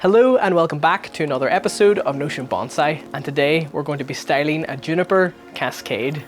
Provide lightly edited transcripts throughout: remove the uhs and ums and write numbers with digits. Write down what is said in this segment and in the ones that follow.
Hello and welcome back to another episode of Notion Bonsai, and today we're going to be styling a Juniper Cascade.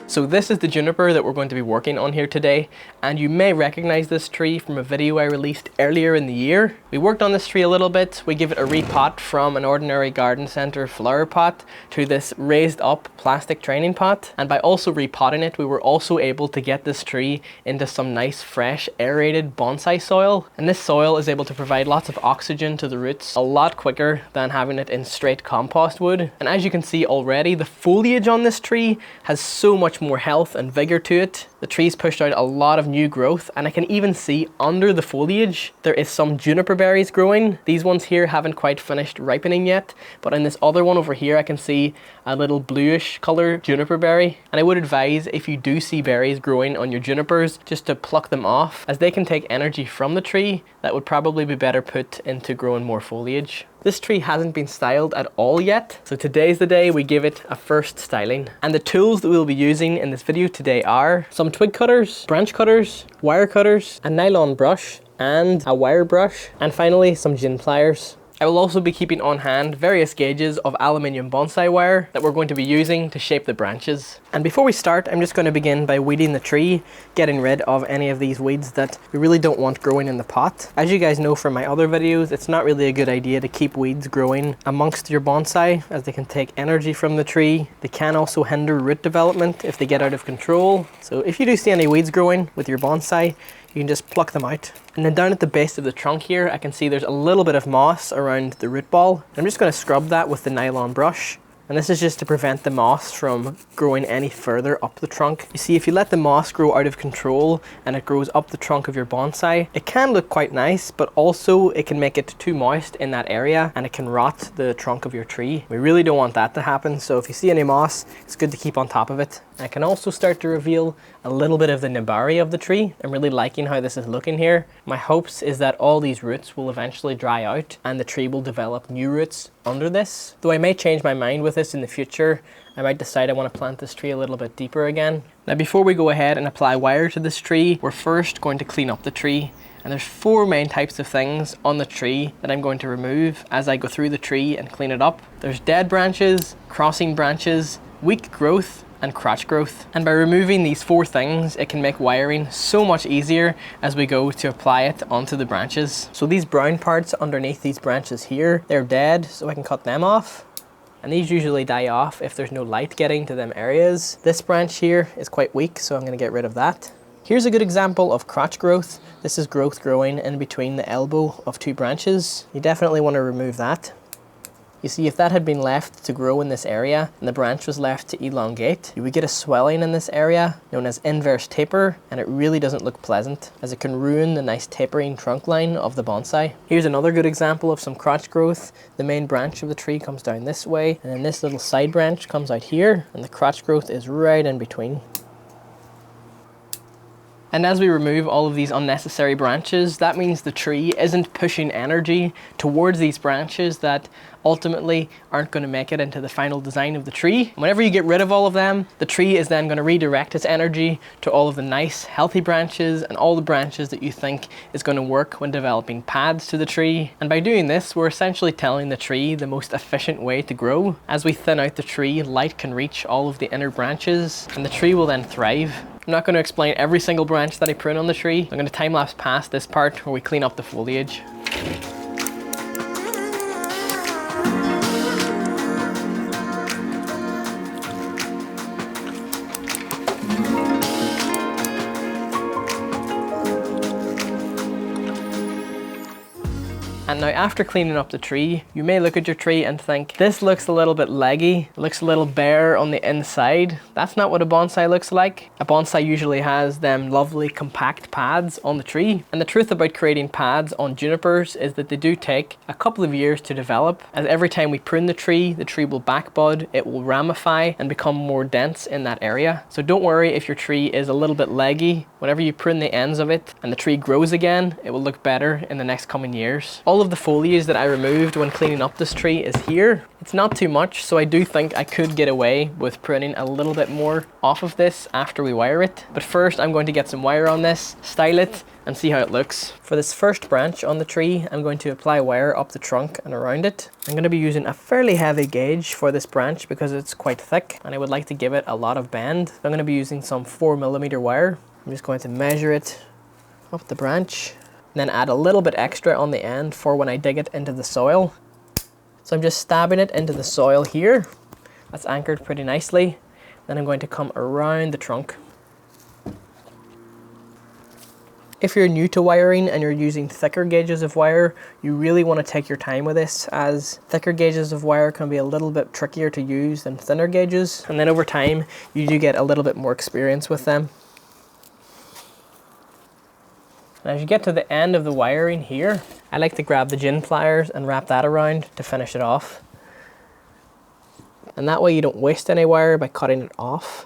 So this is the juniper that we're going to be working on here today, and you may recognize this tree from a video I released earlier in the year. We worked on this tree a little bit. We give it a repot from an ordinary garden center flower pot to this raised up plastic training pot, and by also repotting it, we were also able to get this tree into some nice fresh aerated bonsai soil, and this soil is able to provide lots of oxygen to the roots a lot quicker than having it in straight compost would. And as you can see already, the foliage on this tree has so much more health and vigor to it. The tree's pushed out a lot of new growth, and I can even see under the foliage there is some juniper berries growing. These ones here haven't quite finished ripening yet, but in this other one over here I can see a little bluish color juniper berry, and I would advise, if you do see berries growing on your junipers, just to pluck them off, as they can take energy from the tree that would probably be better put into growing more foliage. This tree hasn't been styled at all yet, so today's the day we give it a first styling. And the tools that we'll be using in this video today are some twig cutters, branch cutters, wire cutters, a nylon brush, and a wire brush, and finally some gin pliers. I will also be keeping on hand various gauges of aluminium bonsai wire that we're going to be using to shape the branches. And before we start, I'm just going to begin by weeding the tree, getting rid of any of these weeds that we really don't want growing in the pot. As you guys know from my other videos, it's not really a good idea to keep weeds growing amongst your bonsai, as they can take energy from the tree. They can also hinder root development if they get out of control. So if you do see any weeds growing with your bonsai, you can just pluck them out. And then down at the base of the trunk here, I can see there's a little bit of moss around the root ball. I'm just going to scrub that with the nylon brush. And this is just to prevent the moss from growing any further up the trunk. You see, if you let the moss grow out of control and it grows up the trunk of your bonsai, it can look quite nice, but also it can make it too moist in that area and it can rot the trunk of your tree. We really don't want that to happen, so if you see any moss, it's good to keep on top of it. I can also start to reveal a little bit of the Nebari of the tree. I'm really liking how this is looking here. My hopes is that all these roots will eventually dry out and the tree will develop new roots under this. Though I may change my mind with this in the future. I might decide I want to plant this tree a little bit deeper again. Now before we go ahead and apply wire to this tree, we're first going to clean up the tree. And there's 4 main types of things on the tree that I'm going to remove as I go through the tree and clean it up. There's dead branches, crossing branches, weak growth, and crotch growth. And by removing these 4 things, it can make wiring so much easier as we go to apply it onto the branches. So these brown parts underneath these branches here, they're dead, so I can cut them off. And these usually die off if there's no light getting to them areas. This branch here is quite weak, so I'm going to get rid of that. Here's a good example of crotch growth. This is growth growing in between the elbow of 2 branches. You definitely want to remove that. You see, if that had been left to grow in this area and the branch was left to elongate, you would get a swelling in this area known as inverse taper, and it really doesn't look pleasant, as it can ruin the nice tapering trunk line of the bonsai. Here's another good example of some crotch growth. The main branch of the tree comes down this way, and then this little side branch comes out here, and the crotch growth is right in between. And as we remove all of these unnecessary branches, that means the tree isn't pushing energy towards these branches that ultimately aren't going to make it into the final design of the tree. Whenever you get rid of all of them, the tree is then going to redirect its energy to all of the nice healthy branches and all the branches that you think is going to work when developing pads to the tree. And by doing this, we're essentially telling the tree the most efficient way to grow. As we thin out the tree, light can reach all of the inner branches and the tree will then thrive. I'm not going to explain every single branch that I prune on the tree. I'm going to time lapse past this part where we clean up the foliage. And now after cleaning up the tree, you may look at your tree and think, this looks a little bit leggy, it looks a little bare on the inside. That's not what a bonsai looks like. A bonsai usually has them lovely compact pads on the tree. And the truth about creating pads on junipers is that they do take a couple of years to develop. As every time we prune the tree will back bud, it will ramify and become more dense in that area. So don't worry if your tree is a little bit leggy whenever you prune the ends of it and the tree grows again, it will look better in the next coming years. All of the foliage that I removed when cleaning up this tree is here. It's not too much, so I do think I could get away with pruning a little bit more off of this after we wire it. But first I'm going to get some wire on this, style it, and see how it looks. For this first branch on the tree, I'm going to apply wire up the trunk and around it. I'm going to be using a fairly heavy gauge for this branch because it's quite thick and I would like to give it a lot of bend. I'm going to be using some 4mm wire. I'm just going to measure it up the branch and then add a little bit extra on the end for when I dig it into the soil. So I'm just stabbing it into the soil here. That's anchored pretty nicely. Then I'm going to come around the trunk. If you're new to wiring and you're using thicker gauges of wire, you really want to take your time with this, as thicker gauges of wire can be a little bit trickier to use than thinner gauges. And then over time, you do get a little bit more experience with them. And as you get to the end of the wiring here, I like to grab the gin pliers and wrap that around to finish it off. And that way you don't waste any wire by cutting it off.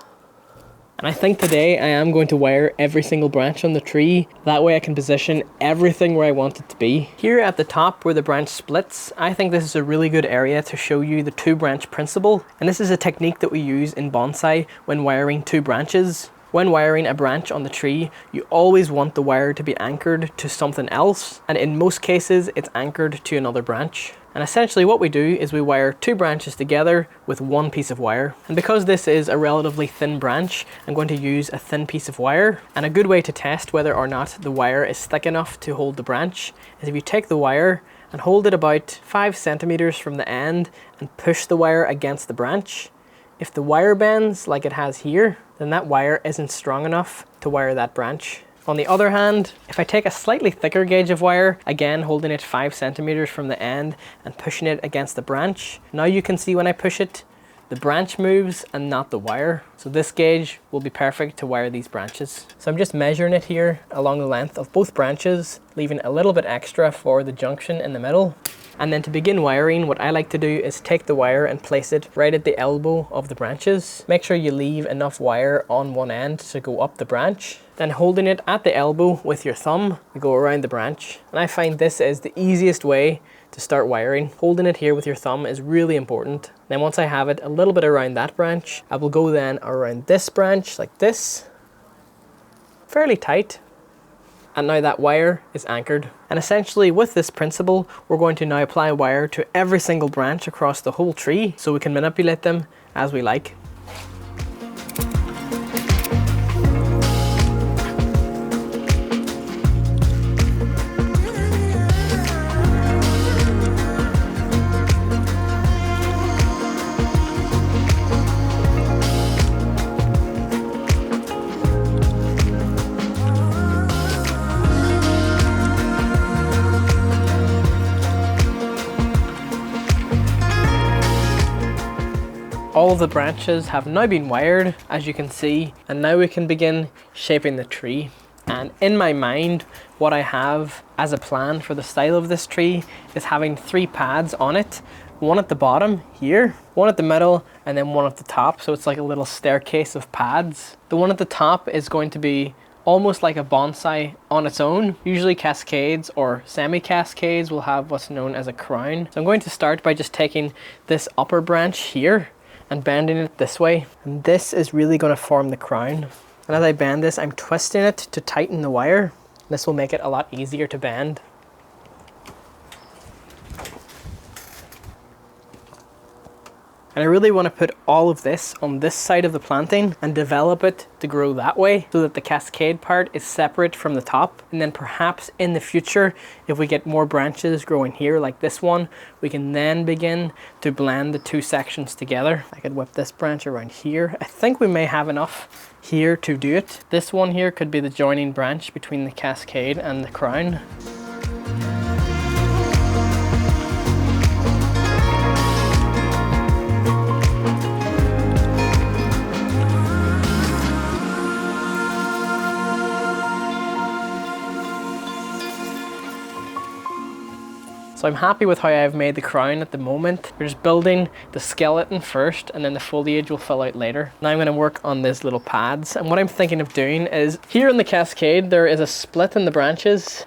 And I think today I am going to wire every single branch on the tree. That way I can position everything where I want it to be. Here at the top where the branch splits, I think this is a really good area to show you the 2-branch principle. And this is a technique that we use in bonsai when wiring 2 branches. When wiring a branch on the tree, you always want the wire to be anchored to something else. And in most cases, it's anchored to another branch. And essentially what we do is we wire 2 branches together with 1 piece of wire. And because this is a relatively thin branch, I'm going to use a thin piece of wire. And a good way to test whether or not the wire is thick enough to hold the branch is if you take the wire and hold it about 5 centimeters from the end and push the wire against the branch. If the wire bends like it has here, then that wire isn't strong enough to wire that branch. On the other hand, if I take a slightly thicker gauge of wire, again holding it 5 centimeters from the end and pushing it against the branch, now you can see when I push it, the branch moves and not the wire. So this gauge will be perfect to wire these branches. So I'm just measuring it here along the length of both branches, leaving a little bit extra for the junction in the middle. And then to begin wiring, what I like to do is take the wire and place it right at the elbow of the branches. Make sure you leave enough wire on one end to go up the branch. Then holding it at the elbow with your thumb, you go around the branch. And I find this is the easiest way to start wiring. Holding it here with your thumb is really important. Then once I have it a little bit around that branch, I will go then around this branch like this, fairly tight. And now that wire is anchored. And essentially with this principle, we're going to now apply wire to every single branch across the whole tree so we can manipulate them as we like. All of the branches have now been wired, as you can see, and now we can begin shaping the tree. And in my mind, what I have as a plan for the style of this tree is having 3 pads on it. One at the bottom here, one at the middle, and then one at the top. So it's like a little staircase of pads. The one at the top is going to be almost like a bonsai on its own. Usually cascades or semi-cascades will have what's known as a crown. So I'm going to start by just taking this upper branch here and bending it this way. And this is really going to form the crown. And as I bend this, I'm twisting it to tighten the wire. This will make it a lot easier to bend. And I really want to put all of this on this side of the planting and develop it to grow that way so that the cascade part is separate from the top. And then perhaps in the future, if we get more branches growing here like this one, we can then begin to blend the 2 sections together. I could whip this branch around here. I think we may have enough here to do it. This one here could be the joining branch between the cascade and the crown. So I'm happy with how I've made the crown at the moment. We're just building the skeleton first and then the foliage will fill out later. Now I'm going to work on these little pads, and what I'm thinking of doing is here in the cascade there is a split in the branches.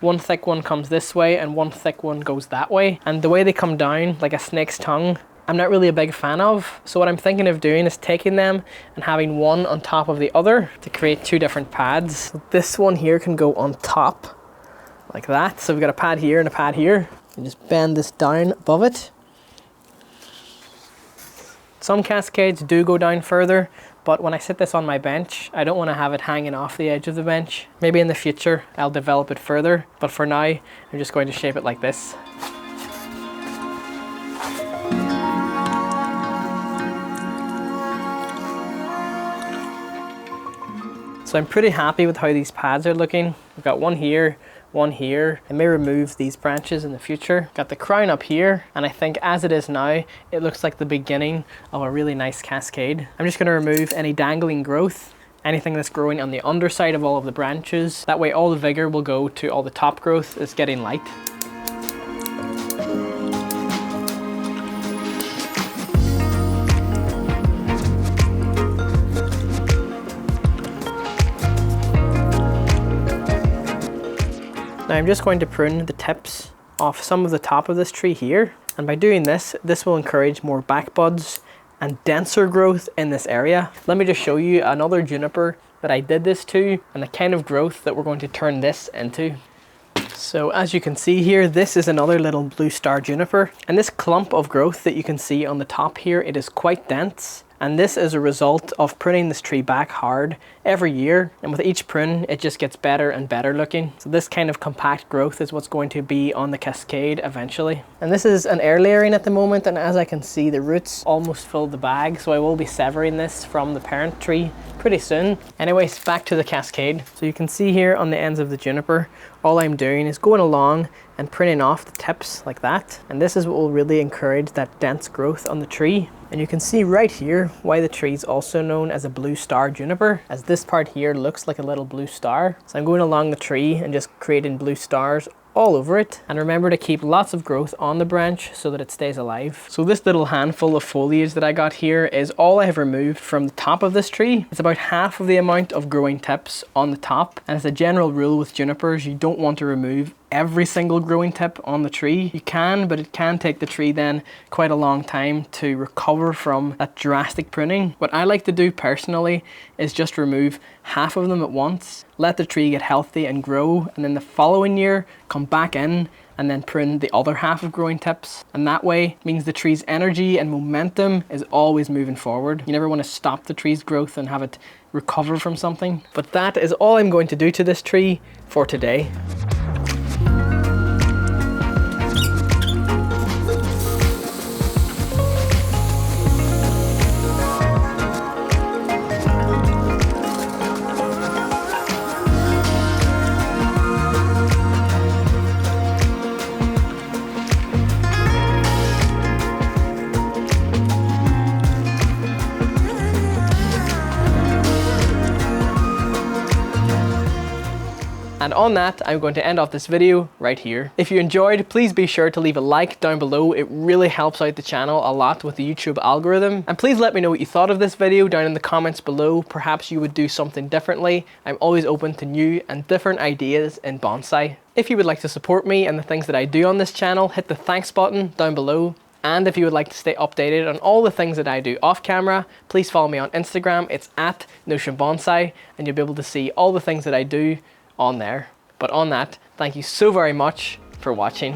One thick one comes this way and one thick one goes that way, and the way they come down like a snake's tongue I'm not really a big fan of. So what I'm thinking of doing is taking them and having one on top of the other to create two different pads. So this one here can go on top like that. So we've got a pad here and a pad here. And just bend this down above it. Some cascades do go down further, but when I sit this on my bench, I don't want to have it hanging off the edge of the bench. Maybe in the future I'll develop it further, but for now I'm just going to shape it like this. So I'm pretty happy with how these pads are looking. We've got one here, one here. I may remove these branches in the future. Got the crown up here, and I think as it is now, it looks like the beginning of a really nice cascade. I'm just going to remove any dangling growth, anything that's growing on the underside of all of the branches. That way all the vigor will go to all the top growth that's getting light. Now I'm just going to prune the tips off some of the top of this tree here, and by doing this, this will encourage more back buds and denser growth in this area. Let me just show you another juniper that I did this to and the kind of growth that we're going to turn this into. So as you can see here, this is another little blue star juniper, and this clump of growth that you can see on the top here, it is quite dense. And this is a result of pruning this tree back hard every year. And with each prune, it just gets better and better looking. So this kind of compact growth is what's going to be on the cascade eventually. And this is an air layering at the moment. And as I can see, the roots almost filled the bag. So I will be severing this from the parent tree pretty soon. Anyways, back to the cascade. So you can see here on the ends of the juniper, all I'm doing is going along and pruning off the tips like that. And this is what will really encourage that dense growth on the tree. And you can see right here why the tree is also known as a blue star juniper, as this part here looks like a little blue star. So I'm going along the tree and just creating blue stars all over it. And remember to keep lots of growth on the branch so that it stays alive. So this little handful of foliage that I got here is all I have removed from the top of this tree. It's about half of the amount of growing tips on the top. And as a general rule with junipers, you don't want to remove every single growing tip on the tree. You can, but it can take the tree then quite a long time to recover from that drastic pruning. What I like to do personally is just remove half of them at once, let the tree get healthy and grow, and then the following year come back in and then prune the other half of growing tips. And that way means the tree's energy and momentum is always moving forward. You never want to stop the tree's growth and have it recover from something. But that is all I'm going to do to this tree for today. And on that, I'm going to end off this video right here. If you enjoyed, please be sure to leave a like down below. It really helps out the channel a lot with the YouTube algorithm. And please let me know what you thought of this video down in the comments below. Perhaps you would do something differently. I'm always open to new and different ideas in bonsai. If you would like to support me and the things that I do on this channel, hit the thanks button down below. And if you would like to stay updated on all the things that I do off camera, please follow me on Instagram. It's @NotionBonsai, and you'll be able to see all the things that I do on there. But on that, thank you so very much for watching.